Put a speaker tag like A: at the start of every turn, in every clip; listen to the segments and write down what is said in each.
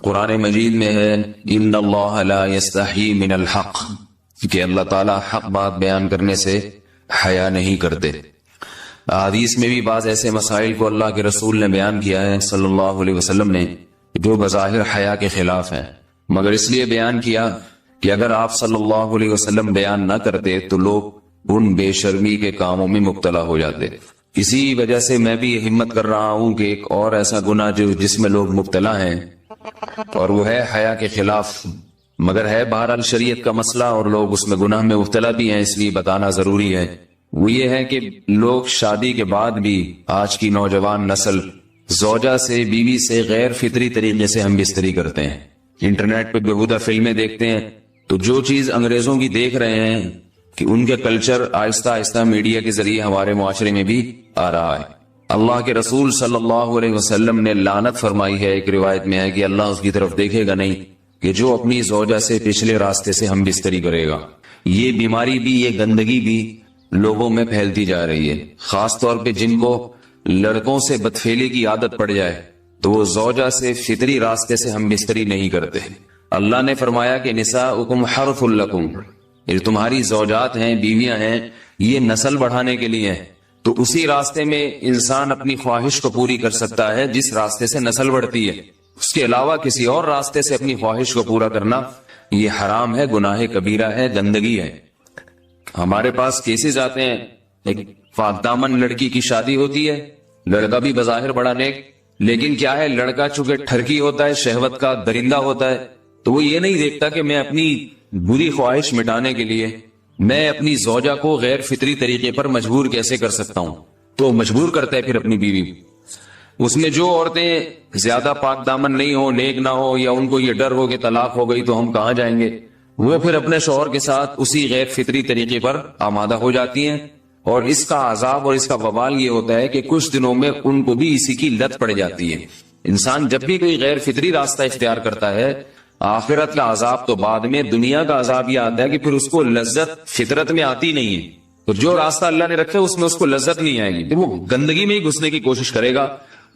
A: قرآن مجید میں ہے ان اللہ لا یستحی من الحق، کہ اللہ تعالیٰ حق بات بیان کرنے سے حیا نہیں کرتے۔ حدیث میں بھی بعض ایسے مسائل کو اللہ کے رسول نے بیان کیا ہے صلی اللہ علیہ وسلم نے جو بظاہر حیا کے خلاف ہیں، مگر اس لیے بیان کیا کہ اگر آپ صلی اللہ علیہ وسلم بیان نہ کرتے تو لوگ ان بے شرمی کے کاموں میں مبتلا ہو جاتے۔ اسی وجہ سے میں بھی ہمت کر رہا ہوں کہ ایک اور ایسا گناہ جس میں لوگ مبتلا ہیں اور وہ ہے حیا کے خلاف، مگر ہے بہرحال شریعت کا مسئلہ اور لوگ اس میں گناہ میں مبتلا بھی ہیں، اس لیے بتانا ضروری ہے۔ وہ یہ ہے کہ لوگ شادی کے بعد بھی آج کی نوجوان نسل زوجہ سے، بیوی سے غیر فطری طریقے سے ہم بستری کرتے ہیں، انٹرنیٹ پہ بےہودہ فلمیں دیکھتے ہیں، تو جو چیز انگریزوں کی دیکھ رہے ہیں کہ ان کے کلچر آہستہ آہستہ میڈیا کے ذریعے ہمارے معاشرے میں بھی آ رہا ہے۔ اللہ کے رسول صلی اللہ علیہ وسلم نے لعنت فرمائی ہے، ایک روایت میں ہے کہ اللہ اس کی طرف دیکھے گا نہیں کہ جو اپنی زوجہ سے پچھلے راستے سے ہم بستری کرے گا۔ یہ بیماری بھی، یہ گندگی بھی لوگوں میں پھیلتی جا رہی ہے، خاص طور پہ جن کو لڑکوں سے بدفعلی کی عادت پڑ جائے تو وہ زوجہ سے فطری راستے سے ہم بستری نہیں کرتے۔ اللہ نے فرمایا کہ نساؤکم حرث لکم، یہ تمہاری زوجات ہیں، بیویاں ہیں، یہ نسل بڑھانے کے لیے ہیں، تو اسی راستے میں انسان اپنی خواہش کو پوری کر سکتا ہے جس راستے سے نسل بڑھتی ہے۔ اس کے علاوہ کسی اور راستے سے اپنی خواہش کو پورا کرنا یہ حرام ہے، گناہ کبیرہ ہے، گندگی ہے۔ ہمارے پاس کیسز آتے ہیں، ایک پاک دامن لڑکی کی شادی ہوتی ہے، لڑکا بھی بظاہر بڑا نیک، لیکن کیا ہے، لڑکا چونکہ ٹھرکی ہوتا ہے، شہوت کا درندہ ہوتا ہے، تو وہ یہ نہیں دیکھتا کہ میں اپنی بری خواہش مٹانے کے لیے میں اپنی زوجہ کو غیر فطری طریقے پر مجبور کیسے کر سکتا ہوں، تو مجبور کرتا ہے پھر اپنی بیوی۔ اس میں جو عورتیں زیادہ پاک دامن نہیں ہو، نیک نہ ہو، یا ان کو یہ ڈر ہو کہ طلاق ہو گئی تو ہم کہاں جائیں گے، وہ پھر اپنے شوہر کے ساتھ اسی غیر فطری طریقے پر آمادہ ہو جاتی ہیں، اور اس کا عذاب اور اس کا وبال یہ ہوتا ہے کہ کچھ دنوں میں ان کو بھی اسی کی لت پڑ جاتی ہے۔ انسان جب بھی کوئی غیر فطری راستہ اختیار کرتا ہے، آخرت کا عذاب تو بعد میں، دنیا کا عذاب یہ آتا ہے کہ پھر اس کو لذت فطرت میں آتی نہیں ہے، تو جو راستہ اللہ نے رکھا اس میں اس کو لذت نہیں آئے گی، پھر وہ گندگی میں ہی گھسنے کی کوشش کرے گا،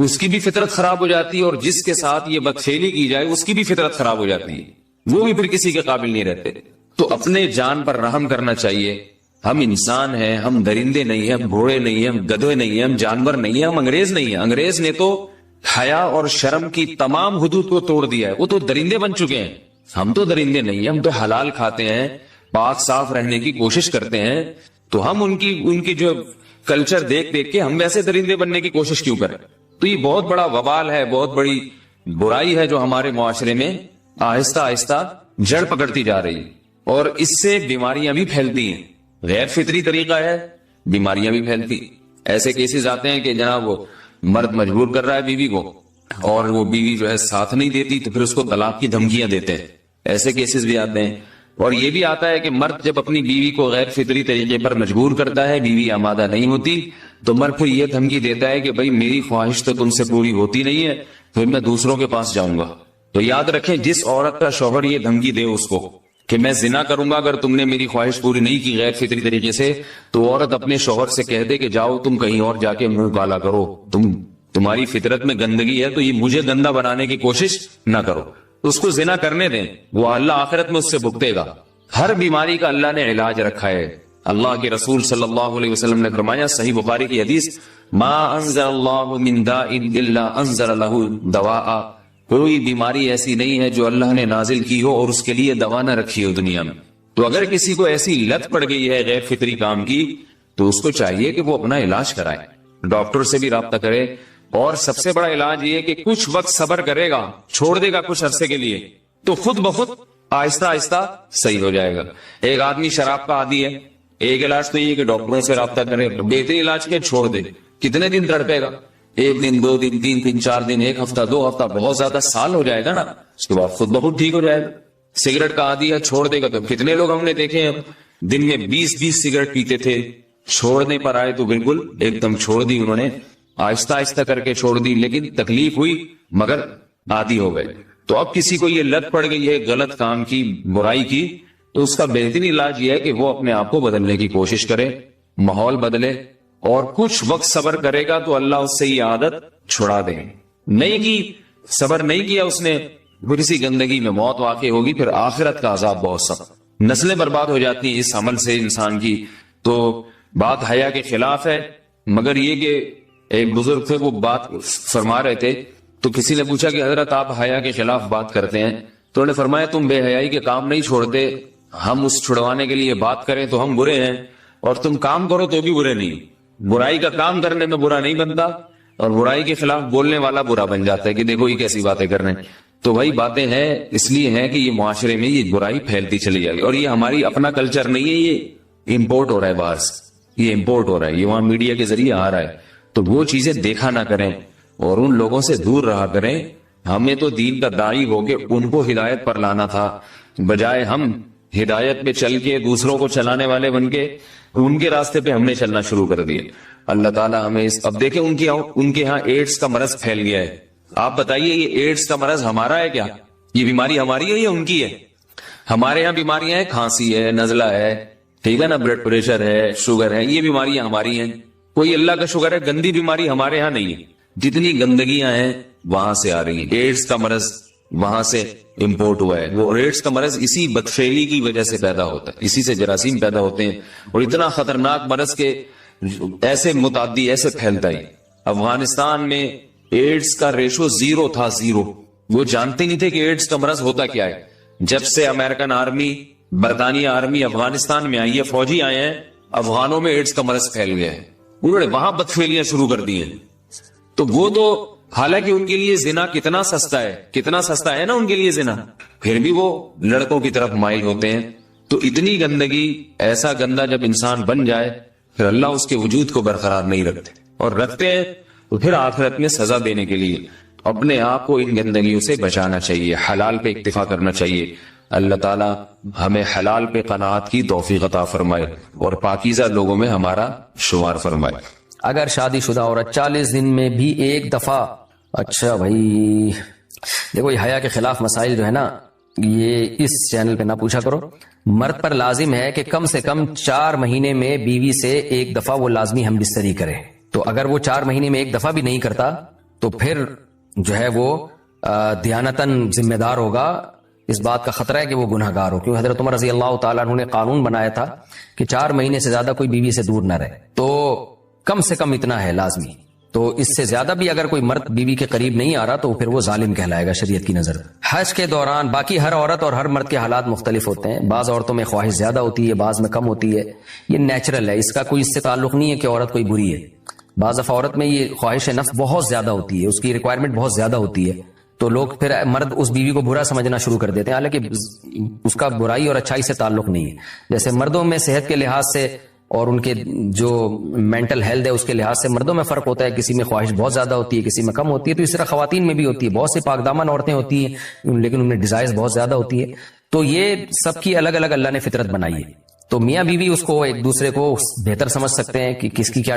A: اس کی بھی فطرت خراب ہو جاتی ہے، اور جس کے ساتھ یہ بدفعلی کی جائے اس کی بھی فطرت خراب ہو جاتی ہے، وہ بھی پھر کسی کے قابل نہیں رہتے۔ تو اپنے جان پر رحم کرنا چاہیے۔ ہم انسان ہیں، ہم درندے نہیں ہیں، ہم گھوڑے نہیں ہیں، ہم گدھے نہیں ہیں، ہم جانور نہیں ہیں، ہم انگریز نہیں ہیں۔ انگریز نے تو حیا اور شرم کی تمام حدود کو توڑ دیا ہے، وہ تو درندے بن چکے ہیں، ہم تو درندے نہیں ہیں، ہم تو حلال کھاتے ہیں، پاک صاف رہنے کی کوشش کرتے ہیں، تو ہم ان کی جو کلچر دیکھ کے ہم ویسے درندے بننے کی کوشش کیوں کریں؟ تو یہ بہت بڑا وبال ہے، بہت بڑی برائی ہے جو ہمارے معاشرے میں آہستہ آہستہ جڑ پکڑتی جا رہی ہے، اور اس سے بیماریاں بھی پھیلتی ہیں۔ غیر فطری طریقہ ہے، بیماریاں بھی پھیلتی۔ ایسے کیسز آتے ہیں کہ جناب وہ مرد مجبور کر رہا ہے بیوی کو، اور وہ بیوی جو ہے ساتھ نہیں دیتی تو پھر اس کو طلاق کی دھمکیاں دیتے ہیں، ایسے کیسز بھی آتے ہیں۔ اور یہ بھی آتا ہے کہ مرد جب اپنی بیوی کو غیر فطری طریقے پر مجبور کرتا ہے، بیوی آمادہ نہیں ہوتی، تو مرد پھر یہ دھمکی دیتا ہے کہ بھائی میری خواہش تو تم سے پوری ہوتی نہیں ہے، پھر میں دوسروں کے پاس جاؤں گا۔ تو یاد رکھیں، جس عورت کا شوہر یہ دھمکی دے اس کو کہ میں زنا کروں گا اگر تم نے میری خواہش پوری نہیں کی غیر فطری طریقے سے، تو عورت اپنے شوہر سے کہہ دے کہ جاؤ تم کہیں اور جا کے منہ کالا کرو، تمہاری فطرت میں گندگی ہے تو یہ مجھے گندا بنانے کی کوشش نہ کرو، اس کو زنا کرنے دیں، وہ اللہ آخرت میں اس سے بھگتے گا۔ ہر بیماری کا اللہ نے علاج رکھا ہے۔ اللہ کے رسول صلی اللہ علیہ وسلم نے فرمایا، صحیح بخاری کی حدیث، ما انزل اللہ من داء الا انزل له دواء، کوئی بیماری ایسی نہیں ہے جو اللہ نے نازل کی ہو اور اس کے لیے دوا نہ رکھی ہو دنیا میں۔ تو اگر کسی کو ایسی لت پڑ گئی ہے غیر فطری کام کی، تو اس کو چاہیے کہ وہ اپنا علاج کرائے، ڈاکٹر سے بھی رابطہ کرے، اور سب سے بڑا علاج یہ کہ کچھ وقت صبر کرے گا، چھوڑ دے گا کچھ عرصے کے لیے، تو خود بخود آہستہ آہستہ صحیح ہو جائے گا۔ ایک آدمی شراب کا عادی ہے، ایک علاج تو یہ کہ ڈاکٹروں سے رابطہ کرے، بہترین علاج کے چھوڑ دے، کتنے دن تڑپے گا؟ ایک دن، دو دن، تین دن، چار دن، ایک ہفتہ، دو ہفتہ، بہت زیادہ سال ہو جائے گا نا، اس کے بعد خود بخود ٹھیک ہو جائے گا۔ سگریٹ کا عادی ہے، چھوڑ دے گا، تو کتنے لوگ ہم نے دیکھے ہیں دن میں 20 سگریٹ پیتے تھے، چھوڑنے پر آئے تو بالکل ایک دم چھوڑ دی انہوں نے، آہستہ آہستہ کر کے چھوڑ دی، لیکن تکلیف ہوئی مگر عادی ہو گئے۔ تو اب کسی کو یہ لت پڑ گئی ہے غلط کام کی، برائی کی، تو اس کا بہترین علاج یہ ہے کہ وہ اپنے آپ کو بدلنے کی کوشش کرے، ماحول بدلے، اور کچھ وقت صبر کرے گا تو اللہ اس سے یہ عادت چھڑا دے۔ نہیں کی، صبر نہیں کیا اس نے، پھر اسی گندگی میں موت واقع ہوگی، پھر آخرت کا عذاب بہت سخت، نسلیں برباد ہو جاتی ہیں اس عمل سے انسان کی۔ تو بات حیا کے خلاف ہے، مگر یہ کہ ایک بزرگ تھے وہ بات فرما رہے تھے، تو کسی نے پوچھا کہ حضرت آپ حیا کے خلاف بات کرتے ہیں، تو انہوں نے فرمایا تم بے حیائی کے کام نہیں چھوڑتے، ہم اس چھڑوانے کے لیے بات کریں تو ہم برے ہیں، اور تم کام کرو تو بھی برے نہیں۔ برائی کا کام کرنے میں برا نہیں بنتا، اور برائی کے خلاف بولنے والا برا بن جاتا ہے کہ دیکھو یہ کیسی باتیں کر رہے ہیں۔ تو وہی باتیں ہیں، اس لیے ہیں کہ یہ معاشرے میں یہ برائی پھیلتی چلی جائے گی، اور یہ ہماری اپنا کلچر نہیں ہے، یہ امپورٹ ہو رہا ہے باہر سے، یہ امپورٹ ہو رہا ہے، یہ وہاں میڈیا کے ذریعے آ رہا ہے۔ تو وہ چیزیں دیکھا نہ کریں اور ان لوگوں سے دور رہا کریں۔ ہمیں تو دین کا داعی ہو کے ان کو ہدایت پر لانا تھا، بجائے ہم ہدایت پہ چل کے دوسروں کو چلانے والے بن کے ان کے راستے پہ ہم نے چلنا شروع کر دیا۔ اللہ تعالیٰ ہمیں اب دیکھیں ان کے ہاں ایڈز کا مرض پھیل گیا ہے۔ آپ بتائیے یہ ایڈز کا مرض ہمارا ہے کیا؟ یہ بیماری ہماری ہے یا ان کی ہے؟ ہمارے ہاں بیماریاں ہیں، کھانسی ہے، نزلہ ہے، ٹھیک ہے نا، بلڈ پریشر ہے، شوگر ہے، یہ بیماریاں ہماری ہیں۔ کوئی اللہ کا شکر ہے گندی بیماری ہمارے ہاں نہیں ہے۔ جتنی گندگیاں ہیں وہاں سے آ رہی ہیں، ایڈز کا مرض وہاں سے امپورٹ ہوا ہے۔ وہ ایڈز کا مرض اسی بدفعلی کی وجہ سے پیدا ہوتا ہے، اسی سے جراثیم پیدا ہوتے ہیں، اور اتنا خطرناک مرض کے ایسے متعدی ایسے پھیلتا ہے۔ افغانستان میں ایڈز کا ریشو 0 تھا، 0۔ وہ جانتے نہیں تھے کہ ایڈز کا مرض ہوتا کیا ہے۔ جب سے امریکن آرمی، برطانیہ آرمی افغانستان میں آئی ہے، فوجی آئے ہیں، افغانوں میں ایڈز کا مرض پھیل گیا ہے، انہوں نے وہاں بدفعلیاں شروع کر دی ہیں۔ تو وہ تو حالانکہ ان کے لیے زنا کتنا سستا ہے، کتنا سستا ہے نا ان کے لیے زنا، پھر بھی وہ لڑکوں کی طرف مائل ہوتے ہیں۔ تو اتنی گندگی، ایسا گندا جب انسان بن جائے پھر اللہ اس کے وجود کو برقرار نہیں رکھتے، اور رکھتے ہیں تو پھر آخرت میں سزا دینے کے لیے اپنے آپ کو ان گندگیوں سے بچانا چاہیے، حلال پہ اکتفا کرنا چاہیے۔ اللہ تعالیٰ ہمیں حلال پہ قناعت کی توفیق عطا فرمائے اور پاکیزہ لوگوں میں ہمارا شمار فرمائے۔
B: اگر شادی شدہ عورت 40 دن میں بھی ایک دفعہ، اچھا بھائی دیکھو یہ حیا کے خلاف مسائل جو ہے نا، یہ اس چینل پہ نہ پوچھا کرو۔ مرد پر لازم ہے کہ کم سے کم 4 مہینے میں بیوی سے ایک دفعہ وہ لازمی ہم بستری کرے۔ تو اگر وہ 4 مہینے میں ایک دفعہ بھی نہیں کرتا تو پھر جو ہے وہ دیانتاً ذمہ دار ہوگا، اس بات کا خطرہ ہے کہ وہ گناہ گار ہو، کیونکہ حضرت عمر رضی اللہ تعالیٰ عنہ نے قانون بنایا تھا کہ 4 مہینے سے زیادہ کوئی بیوی سے دور نہ رہے، تو کم سے کم اتنا ہے لازمی۔ تو اس سے زیادہ بھی اگر کوئی مرد بیوی کے قریب نہیں آ رہا تو پھر وہ ظالم کہلائے گا شریعت کی نظر۔ حج کے دوران باقی ہر عورت اور ہر مرد کے حالات مختلف ہوتے ہیں، بعض عورتوں میں خواہش زیادہ ہوتی ہے، بعض میں کم ہوتی ہے، یہ نیچرل ہے، اس کا کوئی اس سے تعلق نہیں ہے کہ عورت کوئی بری ہے۔ بعض دفعہ عورت میں یہ خواہش نفس بہت زیادہ ہوتی ہے، اس کی ریکوائرمنٹ بہت زیادہ ہوتی ہے، تو لوگ پھر مرد اس بیوی کو برا سمجھنا شروع کر دیتے ہیں، حالانکہ اس کا برائی اور اچھائی سے تعلق نہیں ہے۔ جیسے مردوں میں صحت کے لحاظ سے اور ان کے جو مینٹل ہیلتھ ہے اس کے لحاظ سے مردوں میں فرق ہوتا ہے، کسی میں خواہش بہت زیادہ ہوتی ہے، کسی میں کم ہوتی ہے، تو اس طرح خواتین میں بھی ہوتی ہے۔ بہت سی پاک دامن عورتیں ہوتی ہیں لیکن ان میں ڈیزائرز بہت زیادہ ہوتی ہے، تو یہ سب کی الگ الگ اللہ نے فطرت بنائی ہے، تو میاں بیوی اس کو ایک دوسرے کو بہتر سمجھ سکتے ہیں کہ کس کی کیا